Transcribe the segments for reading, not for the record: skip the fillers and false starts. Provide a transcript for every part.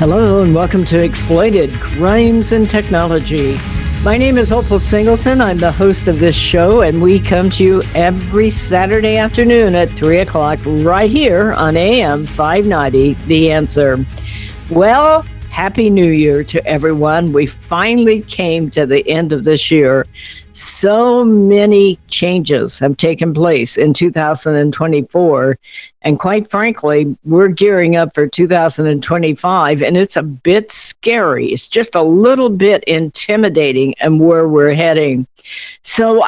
Hello and welcome to Exploited Crimes and Technology. My name is Opal Singleton. I'm the host of this show, and we come to you every Saturday afternoon at 3 o'clock right here on AM 590, The Answer. Well, Happy New Year to everyone. We finally came to the end of this year. So many changes have taken place in 2024. And quite frankly, we're gearing up for 2025, and it's a bit scary. It's just a little bit intimidating and where we're heading. So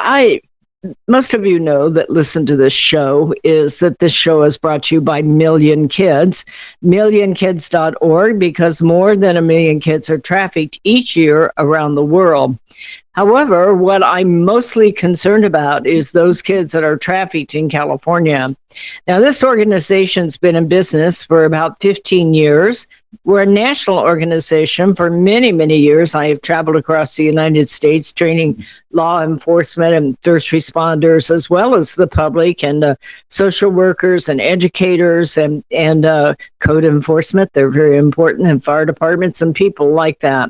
most of you know that listen to this show is that this show is brought to you by Million Kids, millionkids.org, because more than 1 million kids are trafficked each year around the world. However, what I'm mostly concerned about is those kids that are trafficked in California. Now, this organization's been in business for about 15 years. We're a national organization. For many, many years, I have traveled across the United States training law enforcement and first responders, as well as the public and social workers and educators and code enforcement. They're very important, and fire departments and people like that.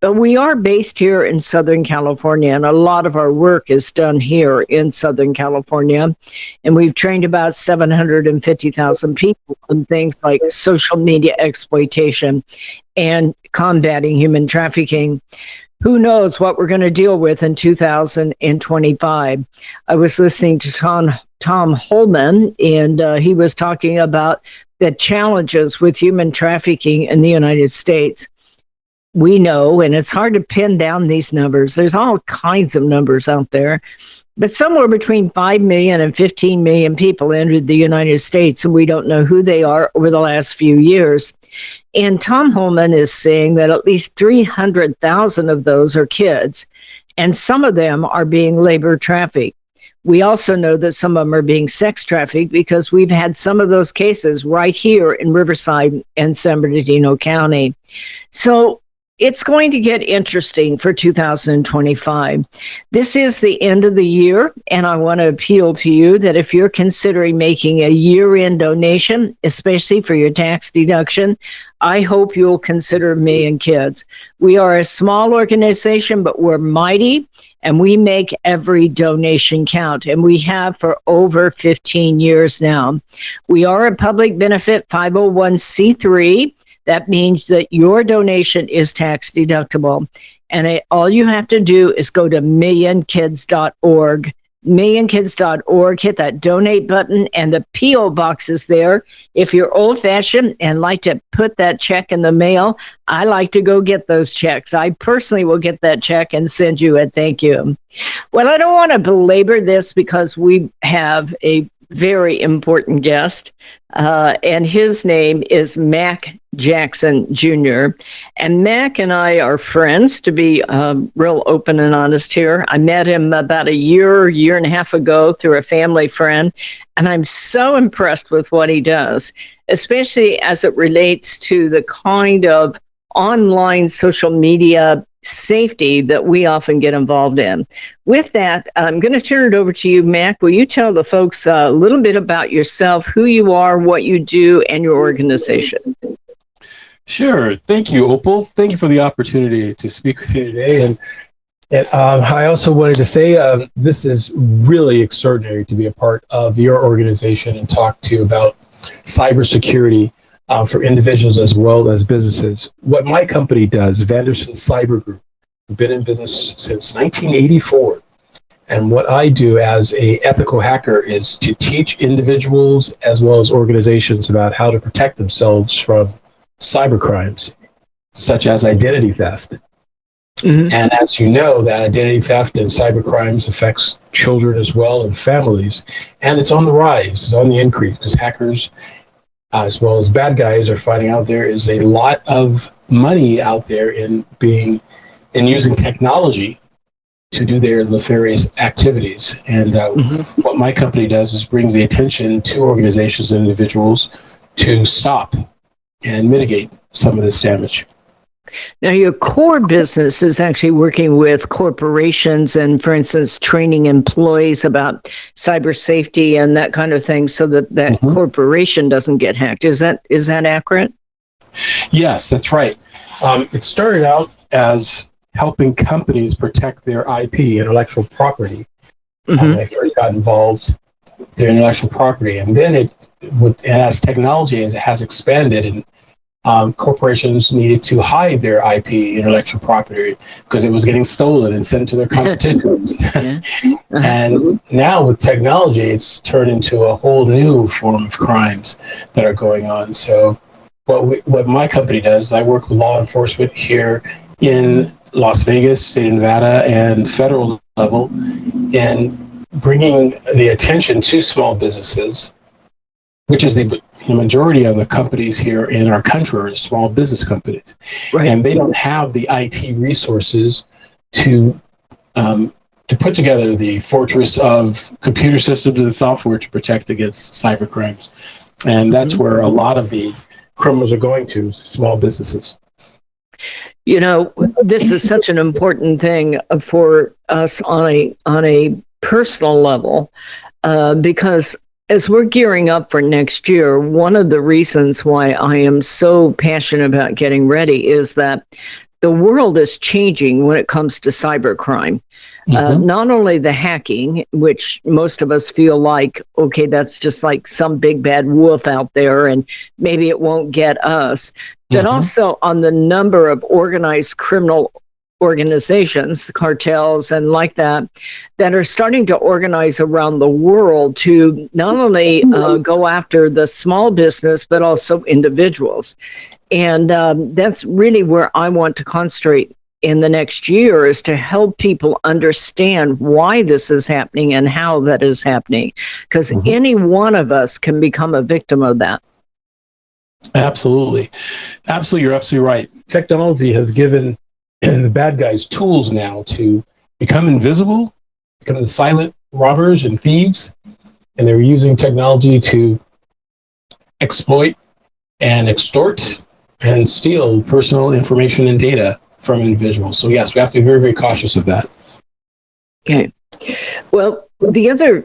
But we are based here in Southern California, and a lot of our work is done here in Southern California. And we've trained about 750,000 people on things like social media exploitation and combating human trafficking. Who knows what we're going to deal with in 2025? I was listening to Tom Holman, and he was talking about the challenges with human trafficking in the United States. We know, and it's hard to pin down these numbers. There's all kinds of numbers out there, but somewhere between 5 million and 15 million people entered the United States, and we don't know who they are over the last few years. And Tom Holman is saying that at least 300,000 of those are kids, and some of them are being labor trafficked. We also know that some of them are being sex trafficked because we've had some of those cases right here in Riverside and San Bernardino County. So it's going to get interesting for 2025. This is the end of the year, and I want to appeal to you that if you're considering making a year-end donation, especially for your tax deduction, I hope you'll consider Million Kids. We are a small organization, but we're mighty, and we make every donation count, and we have for over 15 years now. We are a public benefit 501c3. That means that your donation is tax deductible. And all you have to do is go to millionkids.org. Millionkids.org, hit that donate button, and the P.O. box is there. If you're old-fashioned and like to put that check in the mail, I like to go get those checks. I personally will get that check and send you a thank you. Well, I don't want to belabor this because we have a very important guest, and his name is Mack Jackson Jr. And Mack and I are friends, to be real open and honest here. I met him about a year and a half ago through a family friend, and I'm so impressed with what he does, especially as it relates to the kind of online social media safety that we often get involved in. With that, I'm going to turn it over to you, Mack. Will you tell the folks a little bit about yourself, who you are, what you do, and your organization? Sure. Thank you, Opal. Thank you for the opportunity to speak with you today. And I also wanted to say this is really extraordinary to be a part of your organization and talk to you about cybersecurity for individuals as well as businesses. What my company does, Vanderson Cyber Group, we've been in business since 1984. And what I do as an ethical hacker is to teach individuals as well as organizations about how to protect themselves from cybercrimes, such as identity theft. Mm-hmm. And as you know, that identity theft and cybercrimes affects children as well and families. And it's on the rise, it's on the increase, because hackers as well as bad guys are finding out there is a lot of money out there in using technology to do their nefarious activities. And what my company does is brings the attention to organizations and individuals to stop and mitigate some of this damage. Now, your core business is actually working with corporations and, for instance, training employees about cyber safety and that kind of thing so that corporation doesn't get hacked. Is that accurate? Yes, that's right. It started out as helping companies protect their IP, intellectual property. When they first got involved, their intellectual property, and then as technology has expanded, and corporations needed to hide their IP, intellectual property, because it was getting stolen and sent to their competitions. And now with technology, it's turned into a whole new form of crimes that are going on. So what my company does, I work with law enforcement here in Las Vegas, state of Nevada, and federal level, and bringing the attention to small businesses, which is the majority of the companies here in our country are small business companies. Right. And they don't have the IT resources to put together the fortress of computer systems and software to protect against cybercrimes. And that's where a lot of the criminals are going to, small businesses. You know, this is such an important thing for us on a personal level, because as we're gearing up for next year, one of the reasons why I am so passionate about getting ready is that the world is changing when it comes to cybercrime. Not only the hacking, which most of us feel like, okay, that's just like some big bad wolf out there and maybe it won't get us, but also on the number of organized criminal organizations, cartels and like that are starting to organize around the world to not only go after the small business, but also individuals. And that's really where I want to concentrate in the next year, is to help people understand why this is happening and how that is happening. Because any one of us can become a victim of that. Absolutely. Absolutely. You're absolutely right. Technology has given the bad guys tools now to become invisible, become the silent robbers and thieves. And they're using technology to exploit and extort and steal personal information and data from individuals. So yes, we have to be very, very cautious of that. Okay. Well, the other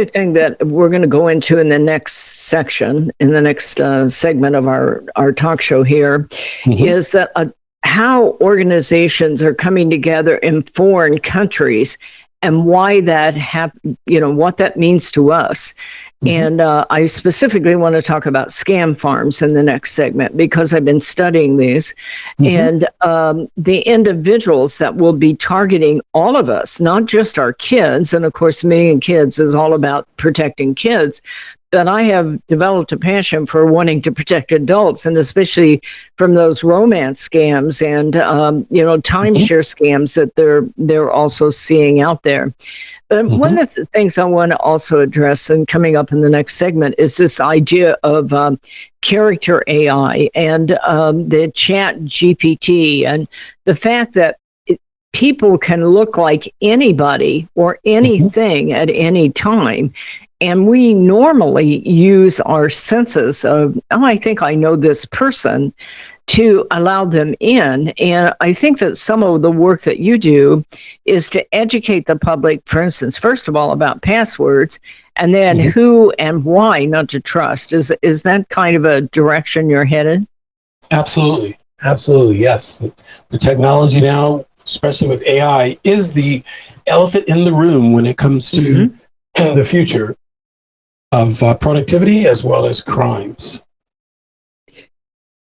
thing that we're going to go into in the next section, in the next segment of our talk show here, is that how organizations are coming together in foreign countries and why that what that means to us. And I specifically want to talk about scam farms in the next segment, because I've been studying these and the individuals that will be targeting all of us, not just our kids. And of course, me and kids is all about protecting kids. But I have developed a passion for wanting to protect adults, and especially from those romance scams and timeshare scams that they're also seeing out there. But one of the things I want to also address, and coming up in the next segment, is this idea of character AI and the Chat GPT, and the fact that people can look like anybody or anything at any time. And we normally use our senses of, I think I know this person, to allow them in. And I think that some of the work that you do is to educate the public, for instance, first of all, about passwords, and then who and why not to trust. Is that kind of a direction you're headed? Absolutely. Absolutely, yes. The technology now, especially with AI, is the elephant in the room when it comes to the future of productivity as well as crimes.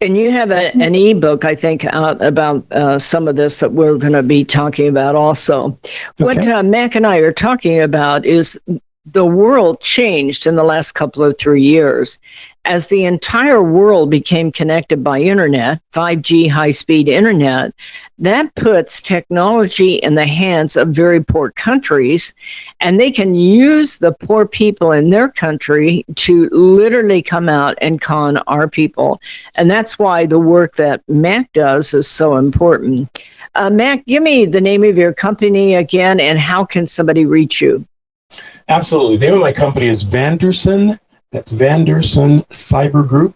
And you have an ebook, I think, out about some of this that we're going to be talking about also. What Mack and I are talking about is the world changed in the last couple of 3 years as the entire world became connected by internet, 5G high-speed internet. That puts technology in the hands of very poor countries, and they can use the poor people in their country to literally come out and con our people. And that's why the work that Mack does is so important. Mack, give me the name of your company again, and how can somebody reach you? Absolutely. The name of my company is Vanderson. That's VandersonCybergroup.com,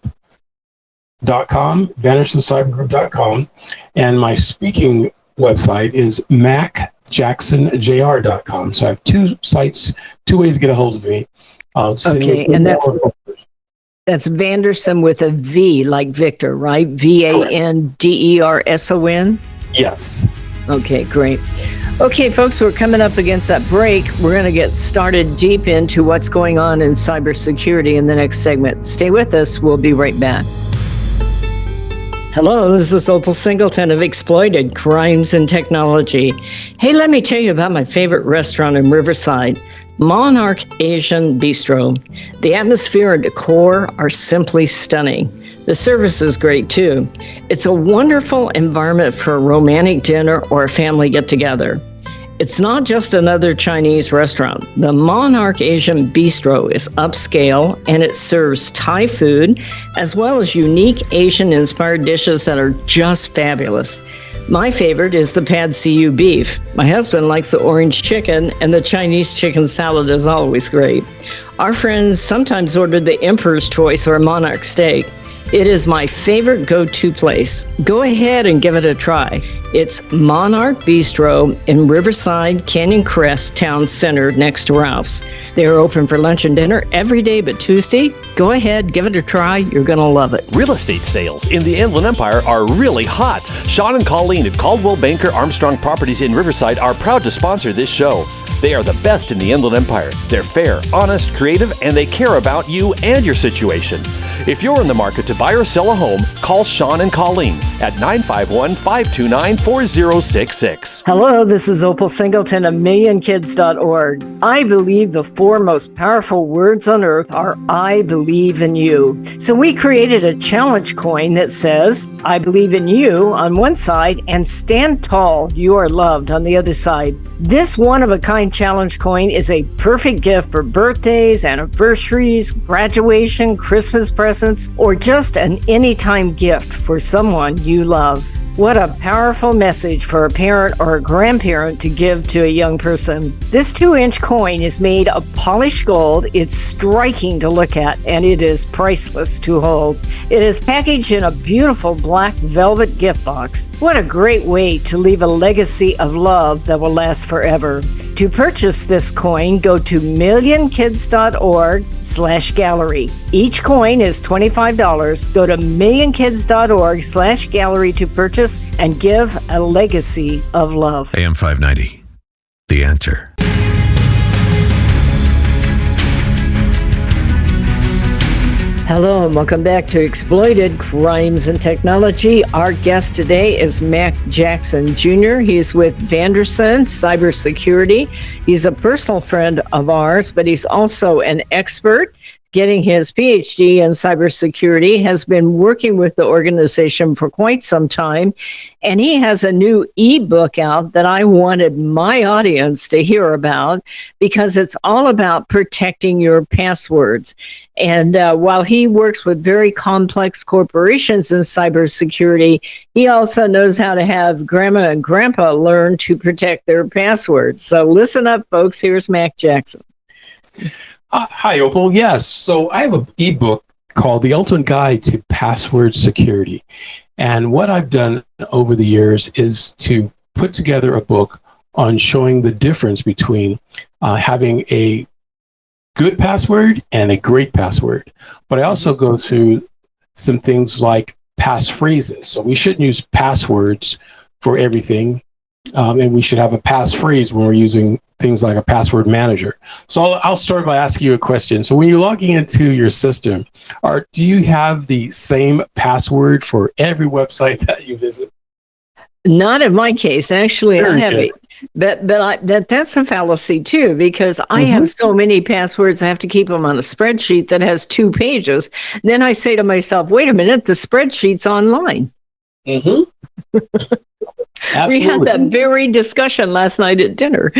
VandersonCybergroup.com. And my speaking website is MackJacksonJr.com. So I have two sites, two ways to get a hold of me. And That's Vanderson with a V, like Victor, right? Vanderson. Yes. Okay, great. Okay, folks, we're coming up against that break. We're going to get started deep into what's going on in cybersecurity in the next segment. Stay with us. We'll be right back. Hello, this is Opal Singleton of Exploited Crimes and Technology. Hey, let me tell you about my favorite restaurant in Riverside, Monarch Asian Bistro. The atmosphere and decor are simply stunning. The service is great too. It's a wonderful environment for a romantic dinner or a family get-together. It's not just another Chinese restaurant. The Monarch Asian Bistro is upscale and it serves Thai food as well as unique Asian-inspired dishes that are just fabulous. My favorite is the pad see ew beef. My husband likes the orange chicken, and the Chinese chicken salad is always great. Our friends sometimes order the Emperor's Choice or Monarch steak. It is my favorite go-to place. Go ahead and give it a try. It's Monarch Bistro in Riverside, Canyon Crest Town Center next to Ralph's. They are open for lunch and dinner every day but Tuesday. Go ahead, give it a try. You're going to love it. Real estate sales in the Inland Empire are really hot. Sean and Colleen at Caldwell Banker Armstrong Properties in Riverside are proud to sponsor this show. They are the best in the Inland Empire. They're fair, honest, creative, and they care about you and your situation. If you're in the market to buy or sell a home, call Sean and Colleen at 951-529-4066. Hello, this is Opal Singleton of millionkids.org. I believe the four most powerful words on earth are I believe in you. So we created a challenge coin that says, I believe in you on one side and stand tall, you are loved on the other side. This one-of-a-kind challenge coin is a perfect gift for birthdays, anniversaries, graduation, Christmas presents, or just an anytime gift for someone you love. What a powerful message for a parent or a grandparent to give to a young person. This 2-inch coin is made of polished gold. It's striking to look at, and it is priceless to hold. It is packaged in a beautiful black velvet gift box. What a great way to leave a legacy of love that will last forever. To purchase this coin, go to millionkids.org/gallery. Each coin is $25. Go to millionkids.org/gallery to purchase and give a legacy of love. AM 590, The Answer. Hello and welcome back to Exploited Crimes and Technology. Our guest today is Mack Jackson Jr. He's with Vanderson Cybersecurity. He's a personal friend of ours, but he's also an expert. Getting his PhD in cybersecurity, has been working with the organization for quite some time, and he has a new ebook out that I wanted my audience to hear about because it's all about protecting your passwords. And while he works with very complex corporations in cybersecurity, he also knows how to have grandma and grandpa learn to protect their passwords. So listen up, folks. Here's Mack Jackson. Hi, Opal. Yes. So I have an ebook called The Ultimate Guide to Password Security. And what I've done over the years is to put together a book on showing the difference between having a good password and a great password. But I also go through some things like passphrases. So we shouldn't use passwords for everything. And we should have a passphrase when we're using things like a password manager. So I'll start by asking you a question. So when you're logging into your system, do you have the same password for every website that you visit? Not in my case. Actually, Very I have good. it. But that's a fallacy too, because I have so many passwords, I have to keep them on a spreadsheet that has 2 pages. Then I say to myself, wait a minute, the spreadsheet's online. Mm-hmm. We had that very discussion last night at dinner.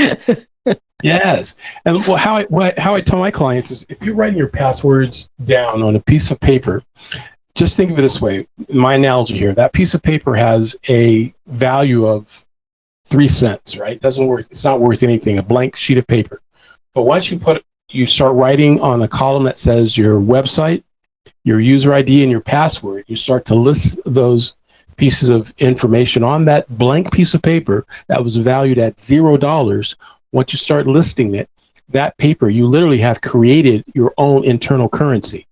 Yes. And how I tell my clients is if you're writing your passwords down on a piece of paper, just think of it this way. My analogy here, that piece of paper has a value of 3 cents, right? It's not worth anything, a blank sheet of paper. But once you start writing on a column that says your website, your user ID, and your password, you start to list those pieces of information on that blank piece of paper that was valued at $0. Once you start listing it, that paper, you literally have created your own internal currency.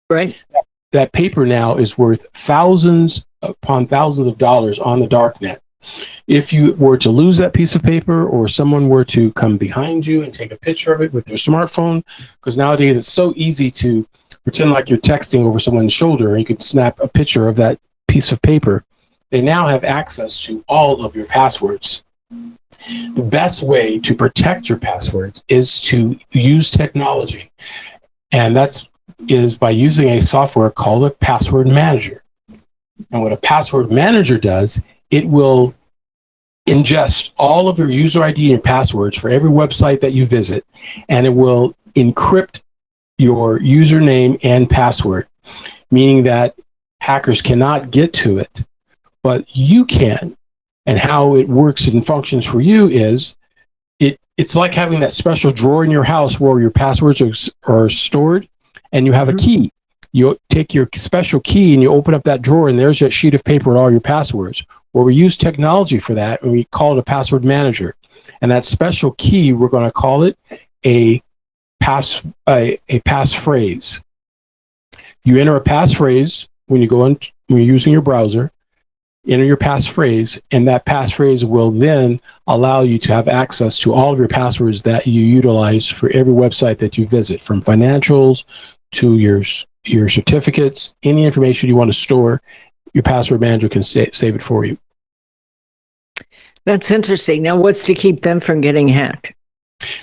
Right. That paper now is worth thousands upon thousands of dollars on the dark net. If you were to lose that piece of paper, or someone were to come behind you and take a picture of it with their smartphone, because nowadays it's so easy to pretend like you're texting over someone's shoulder, and you can snap a picture of that piece of paper, they now have access to all of your passwords. The best way to protect your passwords is to use technology, and that is by using a software called a password manager. And what a password manager does, it will ingest all of your user ID and passwords for every website that you visit, and it will encrypt your username and password, meaning that hackers cannot get to it, but you can. And how it works and functions for you is it's like having that special drawer in your house where your passwords are stored, and you have a key. You take your special key and you open up that drawer, and there's a sheet of paper with all your passwords. Well, we use technology for that, and we call it a password manager. And that special key, we're going to call it a passphrase. You enter a passphrase when you go in, when you're using your browser. Enter your passphrase, and that passphrase will then allow you to have access to all of your passwords that you utilize for every website that you visit, from financials to your certificates, any information you want to store. Your password manager can save it for you. That's interesting. Now, what's to keep them from getting hacked?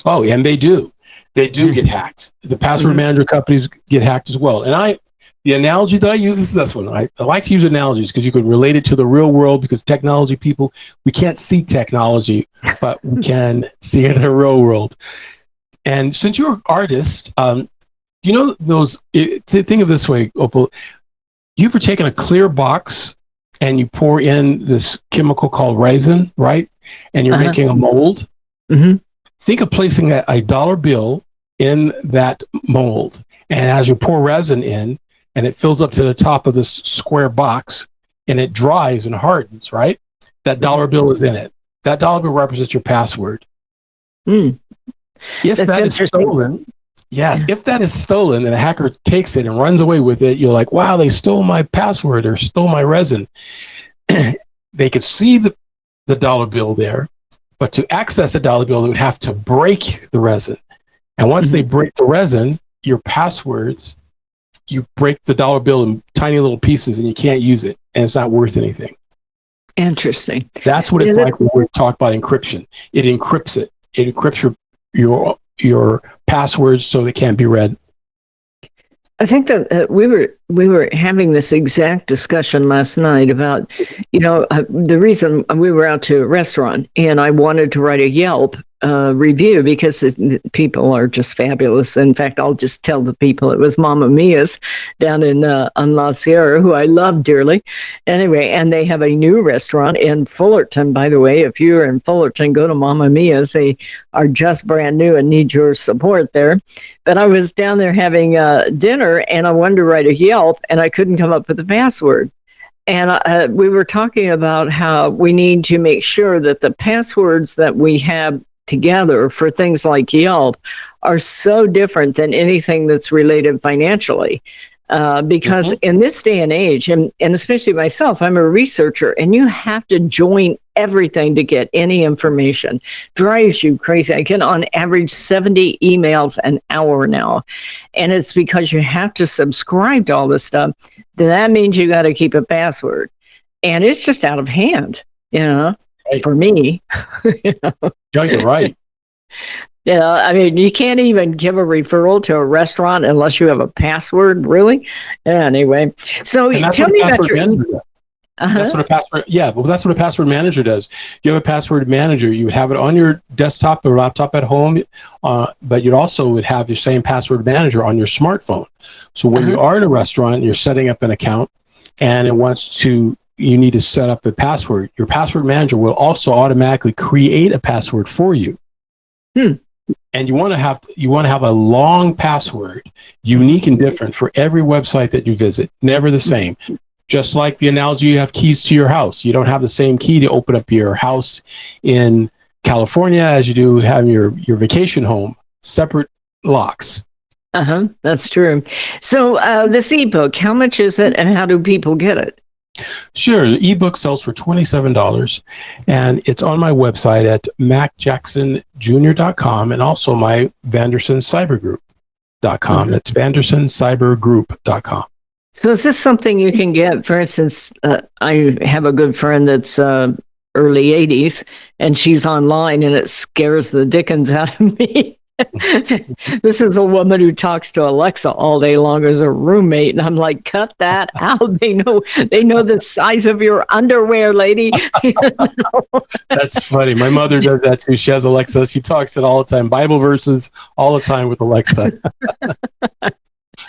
Oh, and they do. They do get hacked. The password manager companies get hacked as well. And the analogy that I use is this one. I like to use analogies because you can relate it to the real world, because technology people, we can't see technology, but we can see it in the real world. And since you're an artist, you know those, think of this way, Opal. You ever taken a clear box and you pour in this chemical called resin, right? And you're making a mold. Mm-hmm. Think of placing a dollar bill in that mold. And as you pour resin in, and it fills up to the top of this square box, and it dries and hardens, right? That dollar bill is in it. That dollar bill represents your password. If that is stolen, if that is stolen and a hacker takes it and runs away with it, you're like, wow, they stole my password or stole my resin. They could see the dollar bill there, but to access the dollar bill, they would have to break the resin. And once they break the resin, your passwords, you break the dollar bill in tiny little pieces, and you can't use it, and it's not worth anything. Interesting. That's what it's like when we're talking about encryption. It encrypts it. It encrypts your passwords so they can't be read. I think that we were having this exact discussion last night about, the reason we were out to a restaurant and I wanted to write a Yelp review because people are just fabulous. In fact, I'll just tell the people it was Mamma Mia's down on La Sierra, who I love dearly. Anyway, and they have a new restaurant in Fullerton, by the way. If you're in Fullerton, go to Mamma Mia's. They are just brand new and need your support there. But I was down there having dinner, and I wanted to write a Yelp, and I couldn't come up with the password. And we were talking about how we need to make sure that the passwords that we have together for things like Yelp are so different than anything that's related financially. Because in this day and age, and especially myself, I'm a researcher, and you have to join everything to get any information. Drives you crazy. I get on average 70 emails an hour now. And it's because you have to subscribe to all this stuff. Then that means you got to keep a password. And it's just out of hand, for me. You're right. I mean, you can't even give a referral to a restaurant unless you have a password, really? Anyway, so tell me about your... That's what a password. Yeah, well, that's what a password manager does. You have a password manager. You would have it on your desktop or laptop at home, but you also would have your same password manager on your smartphone. So when you are in a restaurant, you're setting up an account, and you need to set up a password. Your password manager will also automatically create a password for you. And you want to have a long password, unique and different for every website that you visit. Never the same. Just like the analogy, you have keys to your house. You don't have the same key to open up your house in California as you do have your vacation home. Separate locks. That's true. So this ebook, how much is it and how do people get it? Sure. The ebook sells for $27, and it's on my website at mackjacksonjr.com and also my vandersoncybergroup.com. That's vandersoncybergroup.com. So is this something you can get? For instance, I have a good friend that's early 80s, and she's online, and it scares the dickens out of me. This is a woman who talks to Alexa all day long as a roommate, and I'm like, cut that out. They know the size of your underwear, lady. That's funny. My mother does that too. She has Alexa. She talks it all the time. Bible verses all the time with Alexa.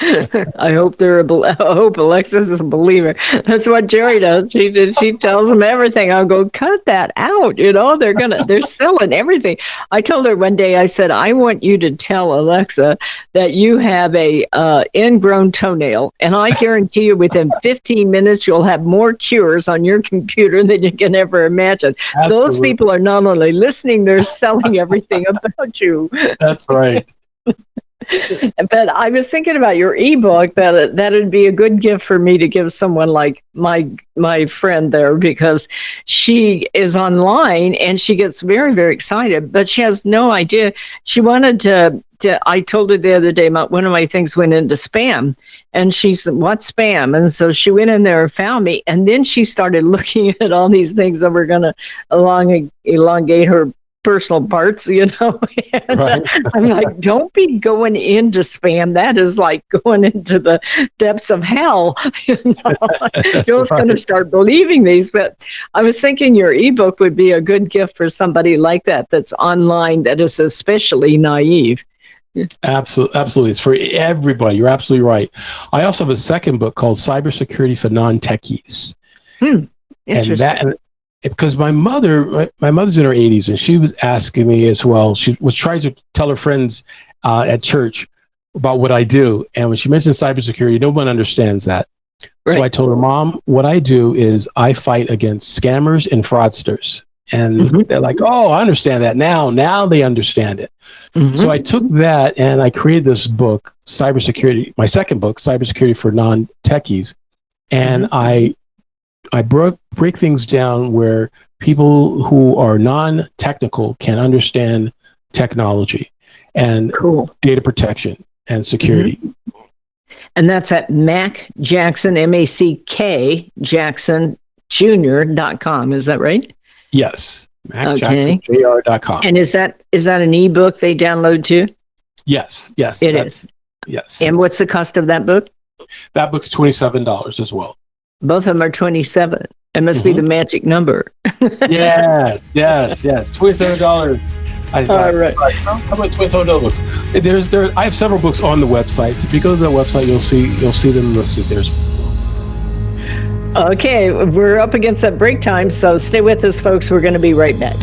I hope Alexis is a believer. That's what Jerry does. She tells them everything. I'll go, cut that out. They're selling everything. I told her one day, I said, I want you to tell Alexa that you have a ingrown toenail, and I guarantee you within 15 minutes you'll have more cures on your computer than you can ever imagine. Absolutely. Those people are not only listening, they're selling everything about you. That's right. But I was thinking about your ebook, that would be a good gift for me to give someone like my friend there, because she is online and she gets very, very excited, but she has no idea. She wanted to I told her the other day, one of my things went into spam, and she said, what's spam? And so she went in there and found me, and then she started looking at all these things that were going to elongate her personal parts, Right. I'm like, don't be going into spam. That is like going into the depths of hell. You're just going to start believing these. But I was thinking your ebook would be a good gift for somebody like that, that's online, that is especially naive. Absolutely. It's for everybody. You're absolutely right. I also have a second book called Cybersecurity for Non-Techies. Interesting. Because my mother's in her 80s, and she was asking me as well. She was trying to tell her friends at church about what I do. And when she mentioned cybersecurity, no one understands that. Right. So I told her, Mom, what I do is I fight against scammers and fraudsters. And they're like, oh, I understand that now. Now they understand it. So I took that and I created this book, Cybersecurity, my second book, Cybersecurity for Non-Techies. And I break things down where people who are non-technical can understand technology and data protection and security. And that's at Mack Jackson, Mack JacksonJr.com. Is that right? Yes. MackJacksonJr.com. And is that an ebook they download too? Yes. It is. Yes. And what's the cost of that book? That book's $27 as well. Both of them are 27. It must be the magic number. yes. $27. I thought, all right. How about $27 books? I have several books on the website. So if you go to the website, you'll see them listed. There's. Okay, we're up against that break time, so stay with us, folks. We're going to be right back.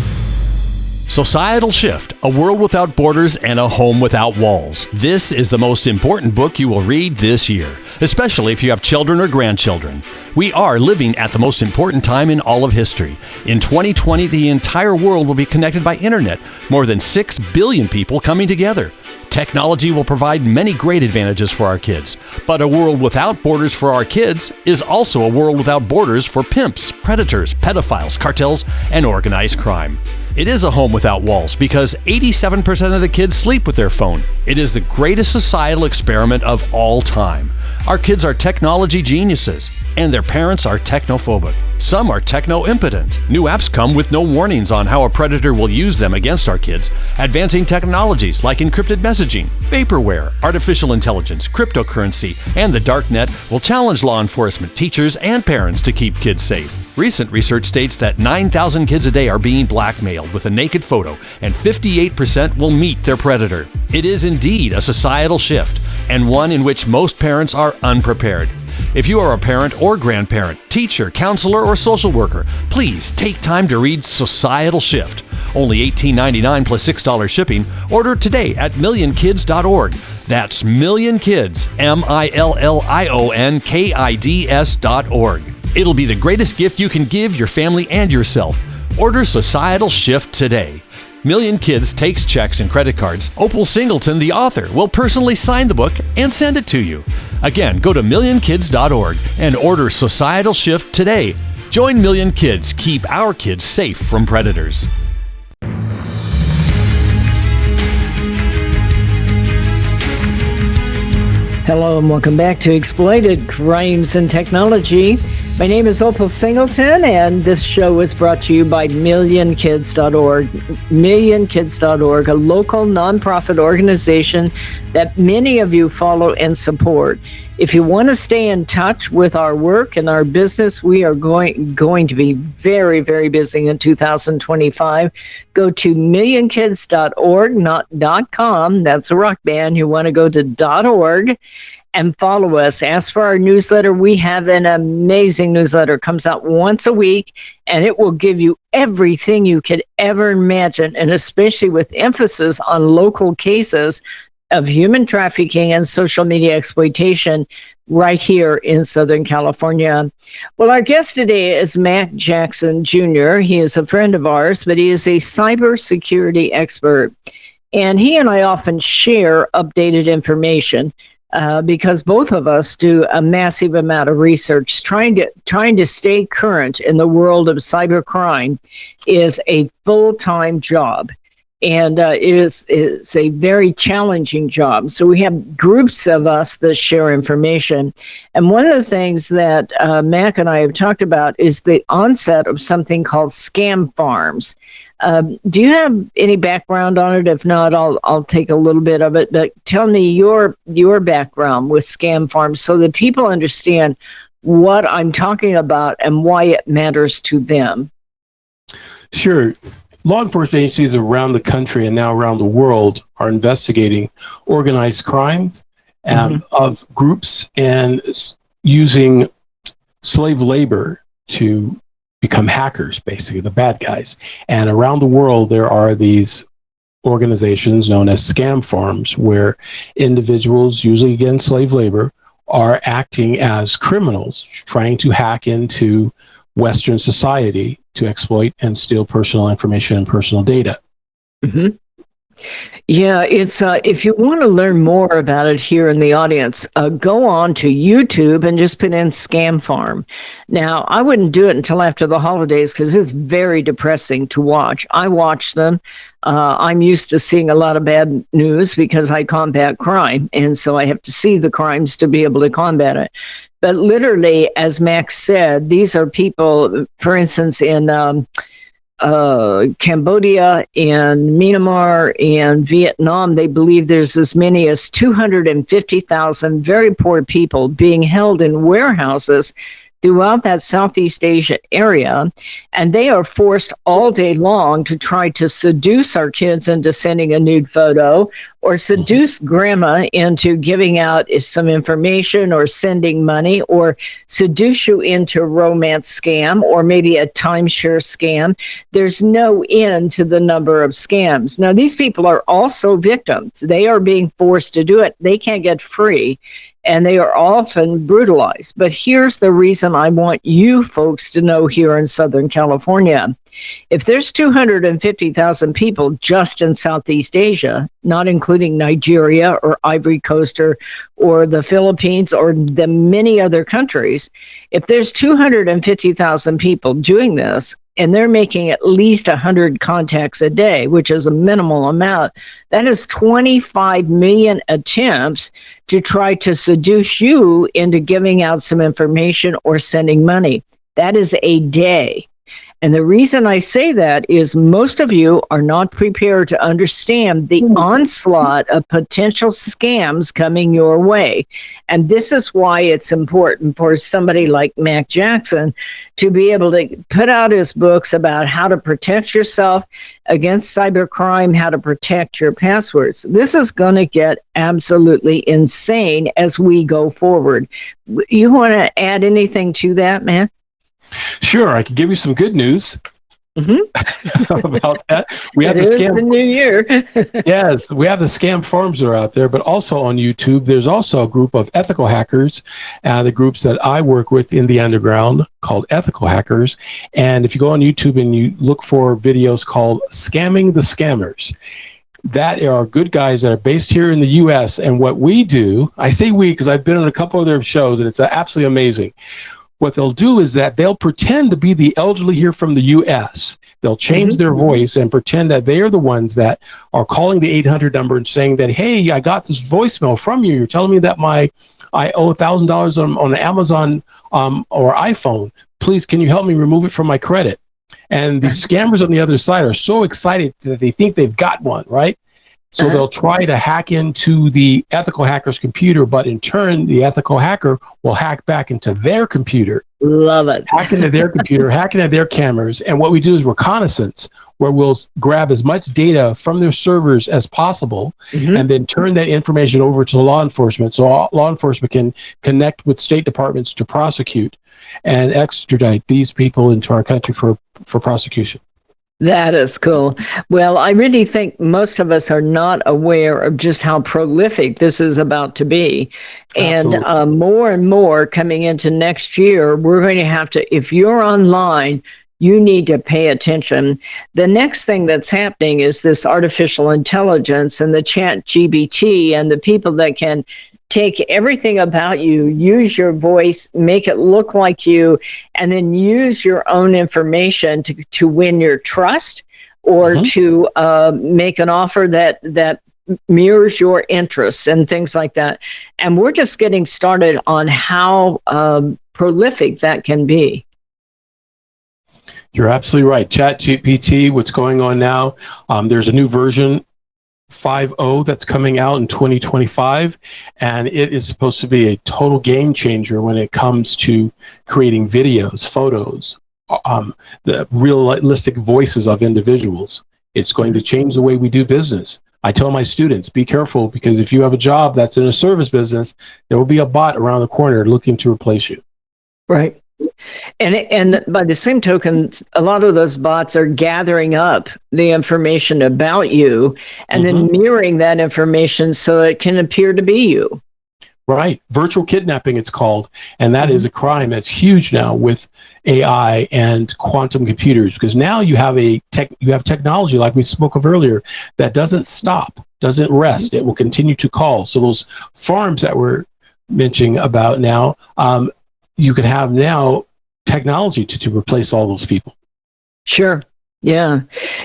Societal Shift, A World Without Borders and a Home Without Walls. This is the most important book you will read this year, especially if you have children or grandchildren. We are living at the most important time in all of history. In 2020, the entire world will be connected by internet, more than 6 billion people coming together. Technology will provide many great advantages for our kids, but a world without borders for our kids is also a world without borders for pimps, predators, pedophiles, cartels, and organized crime. It is a home without walls because 87% of the kids sleep with their phone. It is the greatest societal experiment of all time. Our kids are technology geniuses, and their parents are technophobic. Some are techno-impotent. New apps come with no warnings on how a predator will use them against our kids. Advancing technologies like encrypted messaging, vaporware, artificial intelligence, cryptocurrency, and the dark net will challenge law enforcement, teachers, and parents to keep kids safe. Recent research states that 9,000 kids a day are being blackmailed with a naked photo, and 58% will meet their predator. It is indeed a societal shift, and one in which most parents are unprepared. If you are a parent or grandparent, teacher, counselor, or social worker, please take time to read Societal Shift. Only $18.99 plus $6 shipping. Order today at millionkids.org. That's millionkids, millionkids.org. It'll be the greatest gift you can give your family and yourself. Order Societal Shift today. Million Kids takes checks and credit cards. Opal Singleton, the author, will personally sign the book and send it to you. Again, go to millionkids.org and order Societal Shift today. Join Million Kids. Keep our kids safe from predators. Hello and welcome back to Exploited Crimes and Technology. My name is Opal Singleton, and this show is brought to you by millionkids.org. Millionkids.org, a local nonprofit organization that many of you follow and support. If you want to stay in touch with our work and our business, we are going to be very, very busy in 2025. Go to millionkids.org, not .com. That's a rock band. You want to go to .org and follow us. Ask for our newsletter. We have an amazing newsletter. It comes out once a week, and it will give you everything you could ever imagine, and especially with emphasis on local cases of human trafficking and social media exploitation right here in Southern California. Well, our guest today is Mack Jackson Jr. He is a friend of ours, but he is a cybersecurity expert. And he and I often share updated information because both of us do a massive amount of research. Trying to stay current in the world of cybercrime is a full-time job. And it is a very challenging job. So we have groups of us that share information. And one of the things that Mack and I have talked about is the onset of something called scam farms. Do you have any background on it? If not, I'll take a little bit of it. But tell me your background with scam farms so that people understand what I'm talking about and why it matters to them. Sure. Law enforcement agencies around the country and now around the world are investigating organized crimes of groups and using slave labor to become hackers, basically, the bad guys. And around the world, there are these organizations known as scam farms where individuals, usually again slave labor, are acting as criminals, trying to hack into Western society to exploit and steal personal information and personal data. Mm-hmm. Yeah, it's if you want to learn more about it here in the audience, go on to YouTube and just put in scam farm. Now, I wouldn't do it until after the holidays because it's very depressing to watch. I watch them. I'm used to seeing a lot of bad news because I combat crime, and so I have to see the crimes to be able to combat it. But literally, as Max said, these are people, for instance, in Cambodia and Myanmar and Vietnam, they believe there's as many as 250,000 very poor people being held in warehouses throughout that Southeast Asia area, and they are forced all day long to try to seduce our kids into sending a nude photo or seduce grandma into giving out some information or sending money or seduce you into a romance scam or maybe a timeshare scam. There's no end to the number of scams. Now, these people are also victims. They are being forced to do it. They can't get free. And they are often brutalized. But here's the reason I want you folks to know here in Southern California. If there's 250,000 people just in Southeast Asia, not including Nigeria or Ivory Coast or the Philippines or the many other countries, if there's 250,000 people doing this, and they're making at least 100 contacts a day, which is a minimal amount, that is 25 million attempts to try to seduce you into giving out some information or sending money. That is a day. And the reason I say that is most of you are not prepared to understand the onslaught of potential scams coming your way. And this is why it's important for somebody like Mack Jackson to be able to put out his books about how to protect yourself against cybercrime, how to protect your passwords. This is going to get absolutely insane as we go forward. You want to add anything to that, Mack? Sure, I can give you some good news. about that. We have It the is scam. the new year. Yes, we have the scam forums that are out there, but also on YouTube, there's also a group of ethical hackers, the groups that I work with in the underground called Ethical Hackers. And if you go on YouTube and you look for videos called Scamming the Scammers, that are good guys that are based here in the U.S. And what we do, I say we because I've been on a couple of their shows, and it's absolutely amazing. What they'll do is that they'll pretend to be the elderly here from the U.S. They'll change their voice and pretend that they are the ones that are calling the 800 number and saying that, hey, I got this voicemail from you. You're telling me that I owe $1,000 on Amazon or iPhone. Please, can you help me remove it from my credit? And the scammers on the other side are so excited that they think they've got one, right? So they'll try to hack into the ethical hacker's computer, but in turn, the ethical hacker will hack back into their computer. Love it. Hack into their computer, hack into their cameras. And what we do is reconnaissance, where we'll grab as much data from their servers as possible and then turn that information over to law enforcement. So law enforcement can connect with state departments to prosecute and extradite these people into our country for prosecution. That is cool. Well, I really think most of us are not aware of just how prolific this is about to be. Absolutely. And more and more coming into next year, we're going to have to, if you're online, you need to pay attention. The next thing that's happening is this artificial intelligence and the ChatGPT and the people that can take everything about you, use your voice, make it look like you, and then use your own information to win your trust or to make an offer that mirrors your interests and things like that. And we're just getting started on how prolific that can be. You're absolutely right. ChatGPT, what's going on now, there's a new version 5.0 that's coming out in 2025, and it is supposed to be a total game changer when it comes to creating videos, photos, the realistic voices of individuals. It's going to change the way we do business. I tell my students, be careful, because if you have a job that's in a service business, there will be a bot around the corner looking to replace you. Right. And by the same token, a lot of those bots are gathering up the information about you and then mirroring that information so it can appear to be you. Right. Virtual kidnapping, it's called. And that is a crime that's huge now with AI and quantum computers, because now you have technology, like we spoke of earlier, that doesn't stop, doesn't rest. It will continue to call. So those farms that we're mentioning about now, you can have now technology to replace all those people. Sure. Yeah.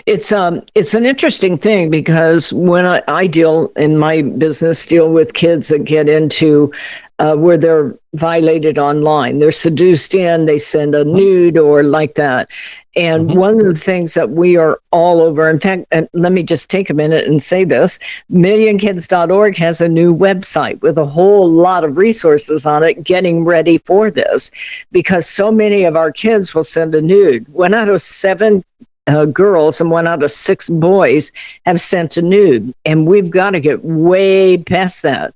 It's an interesting thing, because when I deal in my business, deal with kids that get into where they're violated online, they're seduced in, they send a nude or like that. And one of the things that we are all over, in fact, and let me just take a minute and say this, millionkids.org has a new website with a whole lot of resources on it getting ready for this, because so many of our kids will send a nude. 1 out of 7 girls and 1 out of 6 boys have sent a nude, and we've got to get way past that.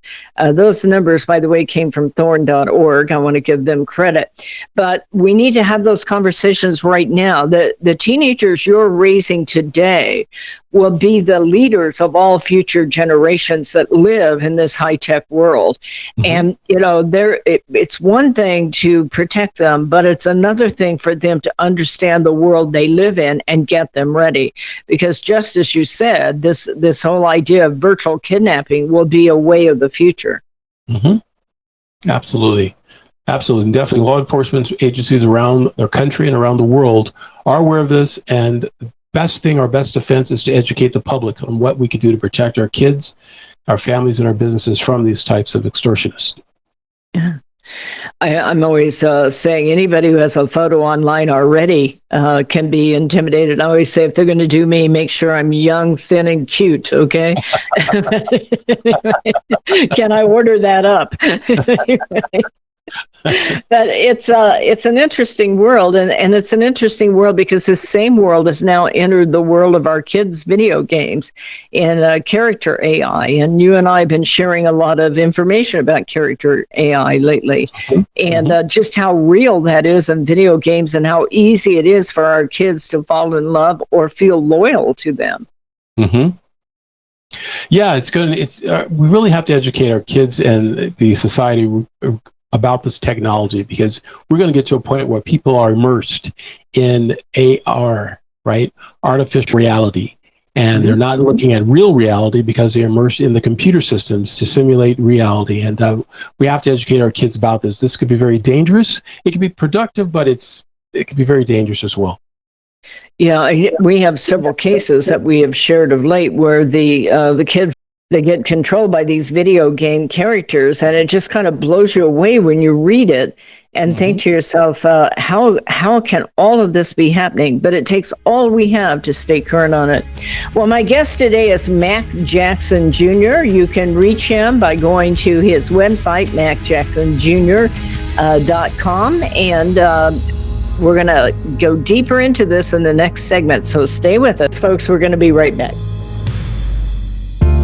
Those numbers, by the way, came from thorn.org. I want to give them credit, but we need to have those conversations right now. The teenagers you're raising today will be the leaders of all future generations that live in this high-tech world. And, it's one thing to protect them, but it's another thing for them to understand the world they live in and get them ready. Because just as you said, this whole idea of virtual kidnapping will be a way of the future. Absolutely. Absolutely. And definitely law enforcement agencies around their country and around the world are aware of this, and our best defense is to educate the public on what we can do to protect our kids, our families, and our businesses from these types of extortionists. Yeah. I'm always saying anybody who has a photo online already can be intimidated. I always say, if they're going to do me, make sure I'm young, thin, and cute, okay? Can I order that up? But it's an interesting world, and it's an interesting world because this same world has now entered the world of our kids' video games and character AI. And you and I have been sharing a lot of information about character AI lately, and just how real that is in video games and how easy it is for our kids to fall in love or feel loyal to them. Mm-hmm. Yeah, it's good. We really have to educate our kids and the society about this technology, because we're going to get to a point where people are immersed in AR, right? Artificial reality. And they're not looking at real reality because they're immersed in the computer systems to simulate reality. And we have to educate our kids about this. This could be very dangerous. It can be productive, but it can be very dangerous as well. Yeah, we have several cases that we have shared of late where the kids, they get controlled by these video game characters, and it just kind of blows you away when you read it and think to yourself, how can all of this be happening? But it takes all we have to stay current on it. Well, my guest today is Mack Jackson Jr. You can reach him by going to his website, mackjacksonjr.com, and we're going to go deeper into this in the next segment. So stay with us, folks. We're going to be right back.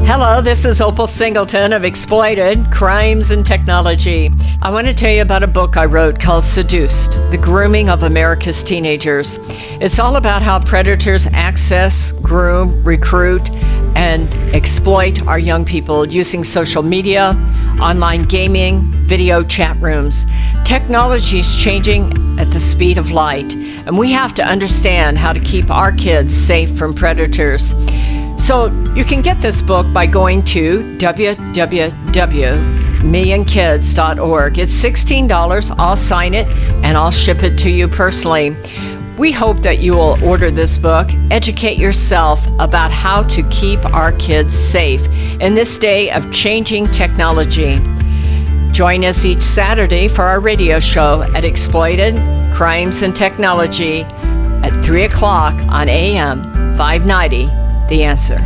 Hello, this is Opal Singleton of Exploited Crimes and Technology. I want to tell you about a book I wrote called Seduced, The Grooming of America's Teenagers. It's all about how predators access, groom, recruit, and exploit our young people using social media, online gaming, video chat rooms. Technology is changing at the speed of light, and we have to understand how to keep our kids safe from predators. So you can get this book by going to www.millionkids.org. It's $16. I'll sign it and I'll ship it to you personally. We hope that you will order this book, educate yourself about how to keep our kids safe in this day of changing technology. Join us each Saturday for our radio show at Exploited Crimes and Technology at 3 o'clock on AM 590. The Answer.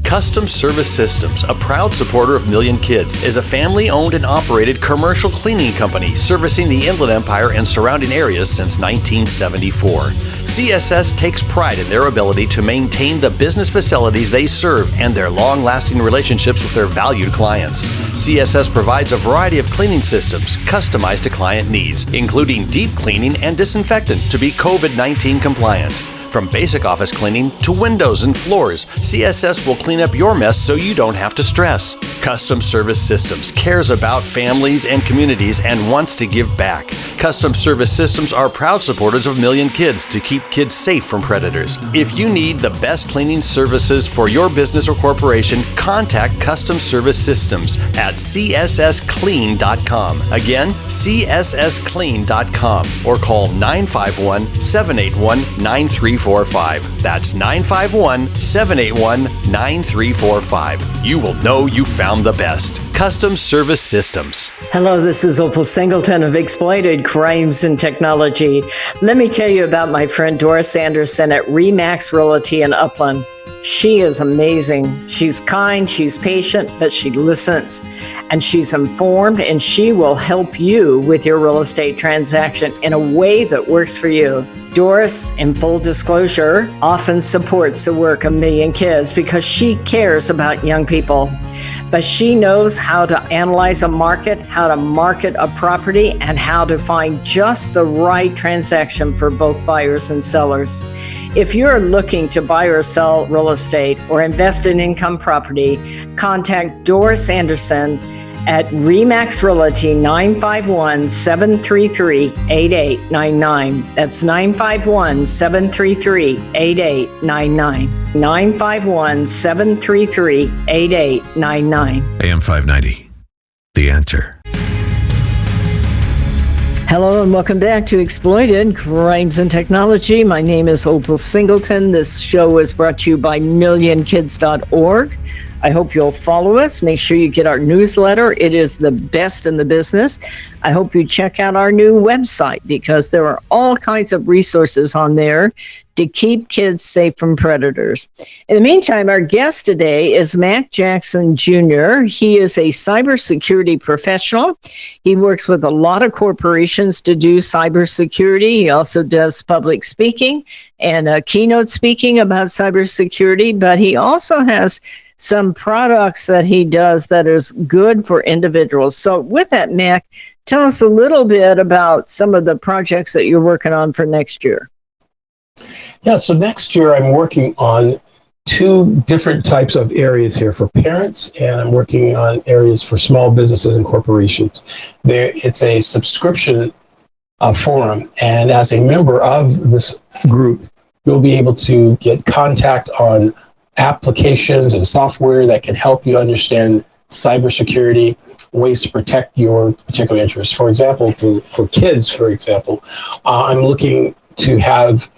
Custom Service Systems, a proud supporter of Million Kids, is a family-owned and operated commercial cleaning company servicing the Inland Empire and surrounding areas since 1974. CSS takes pride in their ability to maintain the business facilities they serve and their long-lasting relationships with their valued clients. CSS provides a variety of cleaning systems customized to client needs, including deep cleaning and disinfectant to be COVID-19 compliant. From basic office cleaning to windows and floors, CSS will clean up your mess so you don't have to stress. Custom Service Systems cares about families and communities and wants to give back. Custom Service Systems are proud supporters of Million Kids to keep kids safe from predators. If you need the best cleaning services for your business or corporation, contact Custom Service Systems at cssclean.com. Again, cssclean.com, or call 951-781-9345. That's 951-781-9345. You will know you found the best. Custom Service Systems. Hello, this is Opal Singleton of Exploited Crimes and Technology. Let me tell you about my friend Doris Anderson at Remax Realty in Upland. She is amazing. She's kind, she's patient, but she listens, and she's informed, and she will help you with your real estate transaction in a way that works for you. Doris, in full disclosure, often supports the work of Million Kids because she cares about young people. But she knows how to analyze a market, how to market a property, and how to find just the right transaction for both buyers and sellers. If you're looking to buy or sell real estate or invest in income property, contact Doris Anderson at Remax Realty 951-733-8899. That's 951-733-8899. 951-733-8899. AM 590. The Answer. Hello and welcome back to Exploited Crimes and Technology. My name is Opal Singleton. This show is brought to you by millionkids.org. I hope you'll follow us. Make sure you get our newsletter. It is the best in the business. I hope you check out our new website because there are all kinds of resources on there to keep kids safe from predators. In the meantime, our guest today is Mack Jackson Jr. He is a cybersecurity professional. He works with a lot of corporations to do cybersecurity. He also does public speaking and keynote speaking about cybersecurity, but he also has some products that he does that is good for individuals. So with that, Mack, tell us a little bit about some of the projects that you're working on for next year. Yeah, so next year I'm working on two different types of areas here for parents, and I'm working on areas for small businesses and corporations. It's a subscription forum, and as a member of this group, you'll be able to get contact on applications and software that can help you understand cybersecurity, ways to protect your particular interests. For example, for kids, I'm looking to have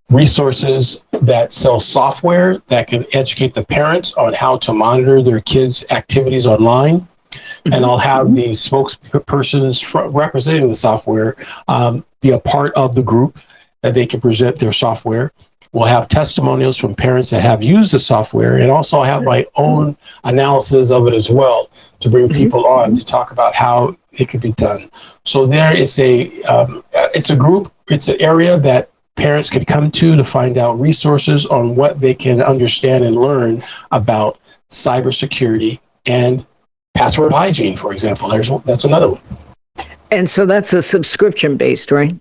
resources that sell software that can educate the parents on how to monitor their kids' activities online. And I'll have the spokespersons representing the software be a part of the group that they can present their software. We'll have testimonials from parents that have used the software, and also have my own analysis of it as well to bring people on to talk about how it could be done. So there is it's a group, it's an area that parents could come to find out resources on what they can understand and learn about cybersecurity and password hygiene, for example. That's another one. And so that's a subscription based, right?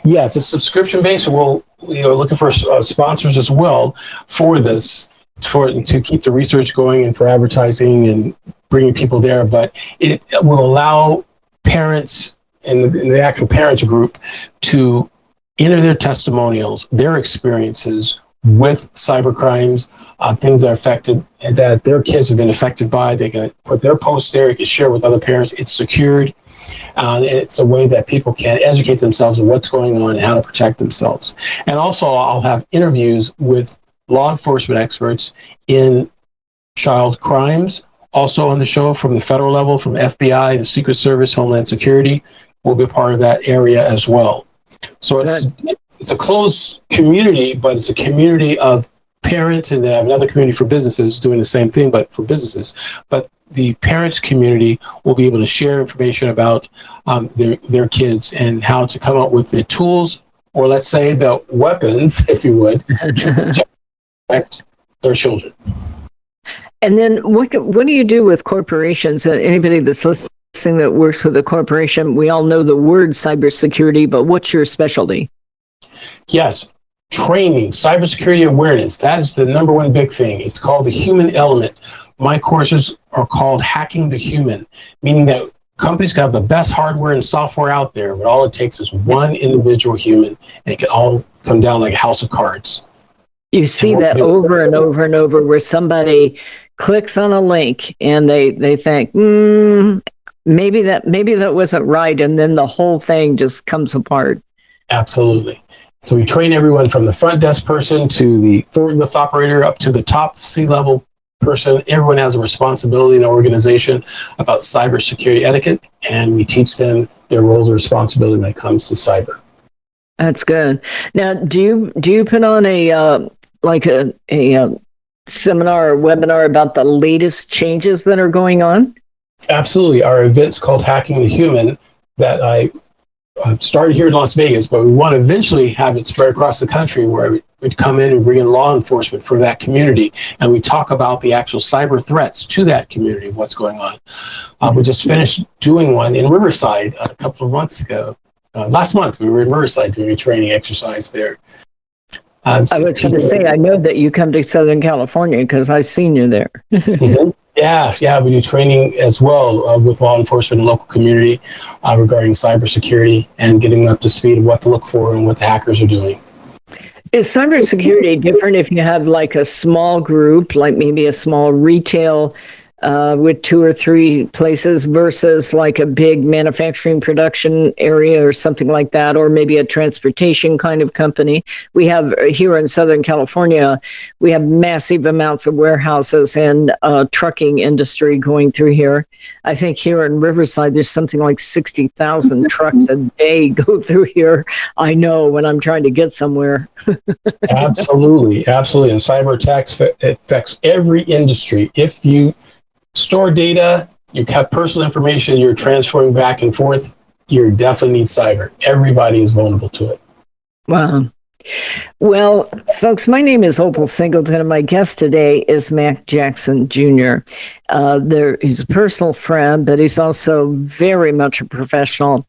Yes, it's subscription based. We're looking for sponsors as well for this, to keep the research going and for advertising and bringing people there. But it will allow parents in the actual parents group to enter their testimonials, their experiences with cybercrimes, things that their kids have been affected by. They can put their posts there. You can share with other parents. It's secured. And it's a way that people can educate themselves on what's going on and how to protect themselves. And also, I'll have interviews with law enforcement experts in child crimes. Also on the show from the federal level, from FBI, the Secret Service, Homeland Security, will be a part of that area as well. So it's a closed community, but it's a community of parents, and then I have another community for businesses doing the same thing, but for businesses. But the parents community will be able to share information about their kids and how to come up with the tools, or let's say the weapons, if you would, to protect their children. And then what do you do with corporations? Anybody that's listening that works with a corporation, we all know the word cybersecurity, but what's your specialty? Yes, training, cybersecurity awareness. That is the number one big thing. It's called the human element. My courses are called Hacking the Human, meaning that companies can have the best hardware and software out there, but all it takes is one individual human, and it can all come down like a house of cards. You see that over and over and over, where somebody clicks on a link and they think, maybe that wasn't right, and then the whole thing just comes apart. Absolutely. So we train everyone from the front desk person to the forklift operator up to the top C-level person. Everyone has a responsibility in an organization about cybersecurity etiquette, and we teach them their roles and responsibility when it comes to cyber. That's good. Now, do you put on a seminar or webinar about the latest changes that are going on? Absolutely. Our event's called Hacking the Human, that I started here in Las Vegas, but we want to eventually have it spread across the country, where we'd come in and bring in law enforcement for that community, and we talk about the actual cyber threats to that community, what's going on. We just finished doing one in Riverside a couple of months ago. Last month, we were in Riverside doing a training exercise there. I was going to say, I know that you come to Southern California because I've seen you there. Mm-hmm. Yeah, we do training as well with law enforcement and local community regarding cybersecurity and getting them up to speed of what to look for and what the hackers are doing. Is cybersecurity different if you have like a small group, like maybe a small retail with 2 or 3 places versus like a big manufacturing production area or something like that, or maybe a transportation kind of company. We have here in Southern California, we have massive amounts of warehouses and trucking industry going through here. I think here in Riverside, there's something like 60,000 trucks a day go through here. I know when I'm trying to get somewhere. Absolutely. And cyber attacks affects every industry. If you store data, you have personal information, you're transferring back and forth, you definitely need cyber. Everybody is vulnerable to it. Wow. Well, folks, my name is Opal Singleton, and my guest today is Mack Jackson Jr. He's a personal friend, but he's also very much a professional.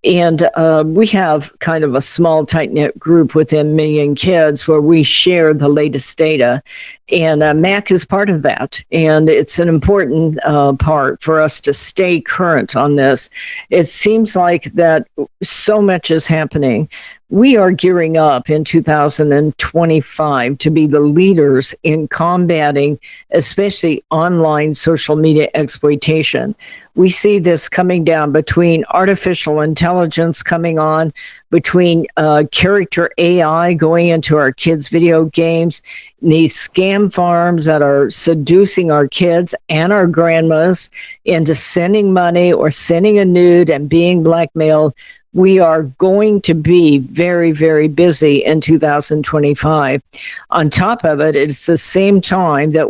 And we have kind of a small, tight-knit group within Million Kids where we share the latest data. And Mack is part of that. And it's an important part for us to stay current on this. It seems like that so much is happening. We are gearing up in 2025 to be the leaders in combating, especially online social media exploitation. We see this coming down between artificial intelligence coming on, between character AI going into our kids' video games, these scam farms that are seducing our kids and our grandmas into sending money or sending a nude and being blackmailed. We are going to be very, very busy in 2025. On top of it, it's the same time that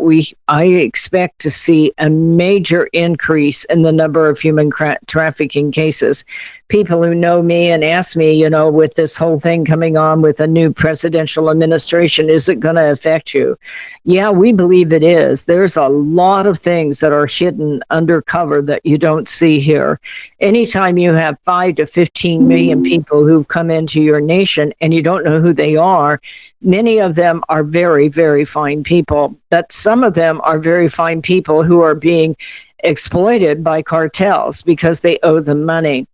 I expect to see a major increase in the number of human trafficking cases. People who know me and ask me, with this whole thing coming on with a new presidential administration, is it going to affect you? Yeah, we believe it is. There's a lot of things that are hidden undercover that you don't see here. Anytime you have 5 to 15 million people who've come into your nation and you don't know who they are, many of them are very, very fine people, but some of them are very fine people who are being exploited by cartels because they owe them money.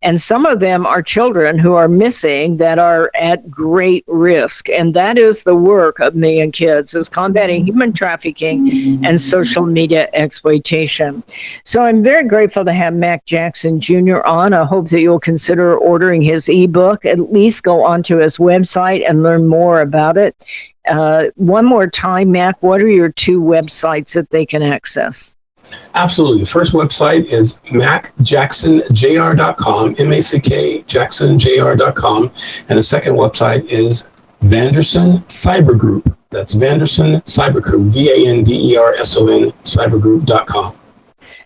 And some of them are children who are missing that are at great risk. And that is the work of Million Kids, is combating human trafficking and social media exploitation. So I'm very grateful to have Mack Jackson Jr. on. I hope that you'll consider ordering his ebook, at least go onto his website and learn more about it. One more time, Mack, what are your 2 websites that they can access? Absolutely. The first website is mackjacksonjr.com, M-A-C-K, jacksonjr.com. And the second website is Vanderson Cyber Group. That's Vanderson Cyber Group, Vanderson cybergroup.com.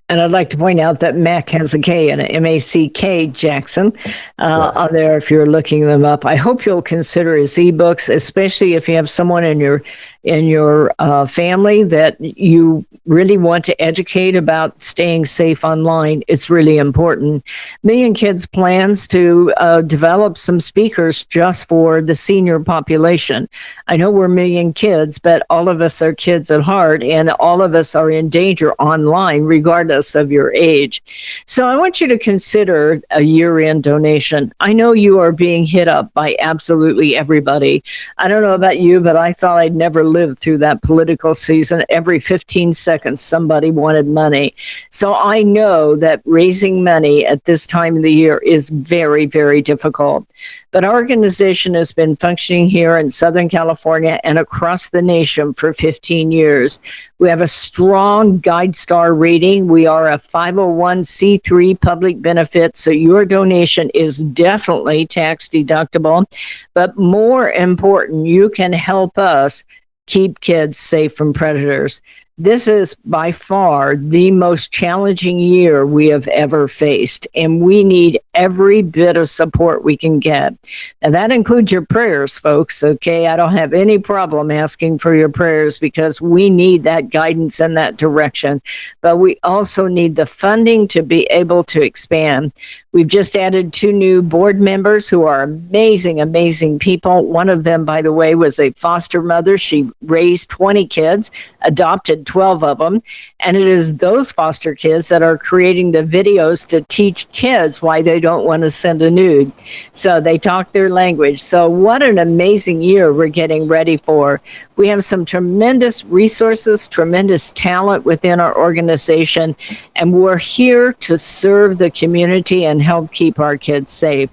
And I'd like to point out that Mack has a K and an M-A-C-K Jackson on there if you're looking them up. I hope you'll consider his ebooks, especially if you have someone in your family that you really want to educate about staying safe online. It's really important. Million Kids plans to develop some speakers just for the senior population. I know we're Million Kids, but all of us are kids at heart, and all of us are in danger online, regardless of your age. So I want you to consider a year-end donation. I know you are being hit up by absolutely everybody. I don't know about you, but I thought I'd never lived through that political season. Every 15 seconds, somebody wanted money. So I know that raising money at this time of the year is very, very difficult. But our organization has been functioning here in Southern California and across the nation for 15 years. We have a strong GuideStar rating. We are a 501c3 public benefit, so your donation is definitely tax deductible. But more important, you can help us keep kids safe from predators. This is by far the most challenging year we have ever faced, and we need every bit of support we can get. And that includes your prayers, folks, okay? I don't have any problem asking for your prayers because we need that guidance and that direction. But we also need the funding to be able to expand. We've just added 2 new board members who are amazing, amazing people. One of them, by the way, was a foster mother. She raised 20 kids, adopted 12 of them. And it is those foster kids that are creating the videos to teach kids why they don't want to send a nude. So they talk their language. So what an amazing year we're getting ready for. We have some tremendous resources, tremendous talent within our organization, and we're here to serve the community and help keep our kids safe.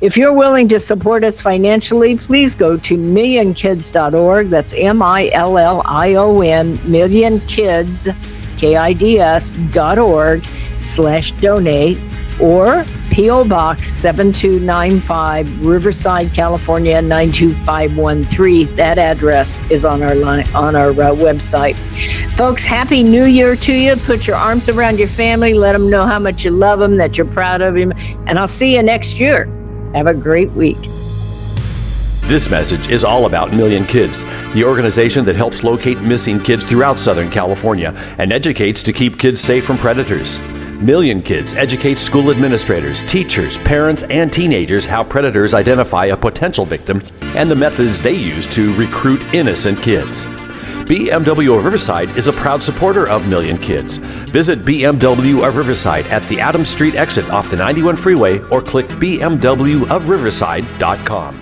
If you're willing to support us financially, please go to millionkids.org. That's MILLION, millionkids, KIDS.org/donate, or P.O. Box 7295, Riverside, California 92513. That address is on our website. Folks, Happy New Year to you. Put your arms around your family. Let them know how much you love them, that you're proud of them. And I'll see you next year. Have a great week. This message is all about Million Kids, the organization that helps locate missing kids throughout Southern California and educates to keep kids safe from predators. Million Kids educates school administrators, teachers, parents, and teenagers how predators identify a potential victim and the methods they use to recruit innocent kids. BMW of Riverside is a proud supporter of Million Kids. Visit BMW of Riverside at the Adams Street exit off the 91 freeway or click bmwofriverside.com.